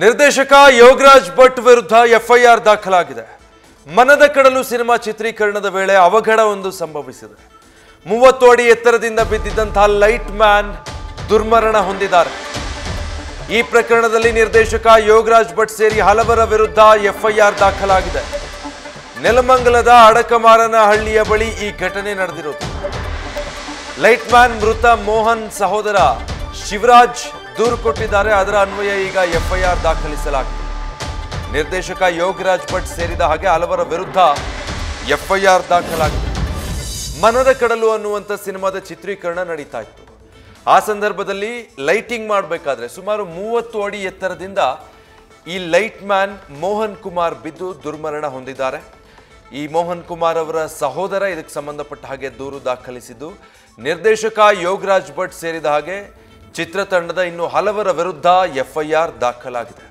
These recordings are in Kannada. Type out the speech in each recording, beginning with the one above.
ನಿರ್ದೇಶಕ ಯೋಗರಾಜ್ ಭಟ್ ವಿರುದ್ಧ ಎಫ್ಐಆರ್ ದಾಖಲಾಗಿದೆ. ಮನದ ಕಡಲು ಸಿನಿಮಾ ಚಿತ್ರೀಕರಣದ ವೇಳೆ ಅವಘಡವೊಂದು ಸಂಭವಿಸಿದೆ. 30 ಅಡಿ ಎತ್ತರದಿಂದ ಬಿದ್ದಿದ್ದಂತಹ ಲೈಟ್ ಮ್ಯಾನ್ ದುರ್ಮರಣ ಹೊಂದಿದ್ದಾರೆ. ಈ ಪ್ರಕರಣದಲ್ಲಿ ನಿರ್ದೇಶಕ ಯೋಗರಾಜ್ ಭಟ್ ಸೇರಿ ಹಲವರ ವಿರುದ್ಧ ಎಫ್ಐಆರ್ ದಾಖಲಾಗಿದೆ. ನೆಲಮಂಗಲದ ಅಡಕಮಾರನಹಳ್ಳಿಯ ಬಳಿ ಈ ಘಟನೆ ನಡೆದಿರೋದು. ಲೈಟ್ ಮ್ಯಾನ್ ಮೃತ ಮೋಹನ್ ಸಹೋದರ ಶಿವರಾಜ್ ದೂರು ಕೊಟ್ಟಿದ್ದಾರೆ. ಅದರ ಅನ್ವಯ ಈಗ ಎಫ್ಐಆರ್ ದಾಖಲಿಸಲಾಗಿದೆ. ನಿರ್ದೇಶಕ ಯೋಗರಾಜ್ ಭಟ್ ಸೇರಿದ ಹಾಗೆ ಹಲವರ ವಿರುದ್ಧ ಎಫ್ಐಆರ್ ದಾಖಲಾಗಿದೆ. ಮನದ ಕಡಲು ಅನ್ನುವಂಥ ಸಿನಿಮಾದ ಚಿತ್ರೀಕರಣ ನಡೀತಾ ಇತ್ತು. ಆ ಸಂದರ್ಭದಲ್ಲಿ ಲೈಟಿಂಗ್ ಮಾಡಬೇಕಾದ್ರೆ ಸುಮಾರು 30 ಅಡಿ ಎತ್ತರದಿಂದ ಈ ಲೈಟ್ ಮ್ಯಾನ್ ಮೋಹನ್ ಕುಮಾರ್ ಬಿದ್ದು ದುರ್ಮರಣ ಹೊಂದಿದ್ದಾರೆ. ಈ ಮೋಹನ್ ಕುಮಾರ್ ಅವರ ಸಹೋದರ ಇದಕ್ಕೆ ಸಂಬಂಧಪಟ್ಟ ಹಾಗೆ ದೂರು ದಾಖಲಿಸಿದ್ದು. ನಿರ್ದೇಶಕ ಯೋಗರಾಜ್ ಭಟ್ ಸೇರಿದ ಹಾಗೆ ಚಿತ್ರತಂಡದ ಇನ್ನು ಹಲವರ ವಿರುದ್ಧ ಎಫ್ಐಆರ್ ದಾಖಲಾಗಿದೆ.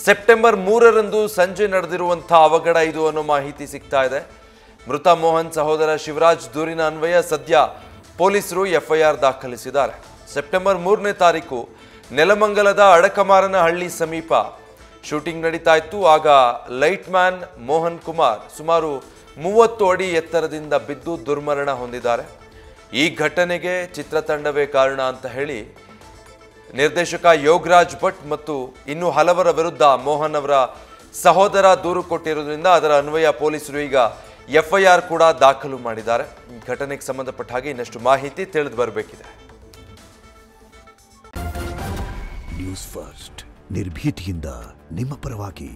ಸೆಪ್ಟೆಂಬರ್ 3ರಂದು ಸಂಜೆ ನಡೆದಿರುವಂತಹ ಅವಘಡ ಇದು ಅನ್ನೋ ಮಾಹಿತಿ ಸಿಗ್ತಾ ಇದೆ. ಮೃತ ಮೋಹನ್ ಸಹೋದರ ಶಿವರಾಜ್ ದೂರಿನ ಅನ್ವಯ ಸದ್ಯ ಪೊಲೀಸರು ಎಫ್ಐಆರ್ ದಾಖಲಿಸಿದ್ದಾರೆ. ಸೆಪ್ಟೆಂಬರ್ 3ನೇ ತಾರೀಕು ನೆಲಮಂಗಲದ ಅಡಕಮಾರನಹಳ್ಳಿ ಸಮೀಪ ಶೂಟಿಂಗ್ ನಡೀತಾ ಇತ್ತು. ಆಗ ಲೈಟ್ ಮ್ಯಾನ್ ಮೋಹನ್ ಕುಮಾರ್ ಸುಮಾರು 30 ಅಡಿ ಎತ್ತರದಿಂದ ಬಿದ್ದು ದುರ್ಮರಣ ಹೊಂದಿದ್ದಾರೆ. ಈ ಘಟನೆಗೆ ಚಿತ್ರತಂಡವೇ ಕಾರಣ ಅಂತ ಹೇಳಿ ನಿರ್ದೇಶಕ ಯೋಗರಾಜ್ ಭಟ್ ಮತ್ತು ಇನ್ನು ಹಲವರ ವಿರುದ್ಧ ಮೋಹನ್ ಅವರ ಸಹೋದರ ದೂರು ಕೊಟ್ಟಿರುವುದರಿಂದ ಅದರ ಅನ್ವಯ ಪೊಲೀಸರು ಈಗ ಎಫ್ಐಆರ್ ಕೂಡ ದಾಖಲು ಮಾಡಿದ್ದಾರೆ. ಈ ಘಟನೆಗೆ ಸಂಬಂಧಪಟ್ಟ ಹಾಗೆ ಇನ್ನಷ್ಟು ಮಾಹಿತಿ ತಿಳಿದು ಬರಬೇಕಿದೆ. ನ್ಯೂಸ್ ಫಸ್ಟ್ ನಿರ್ಭೀತಿಯಿಂದ ನಿಮ್ಮ ಪರವಾಗಿ.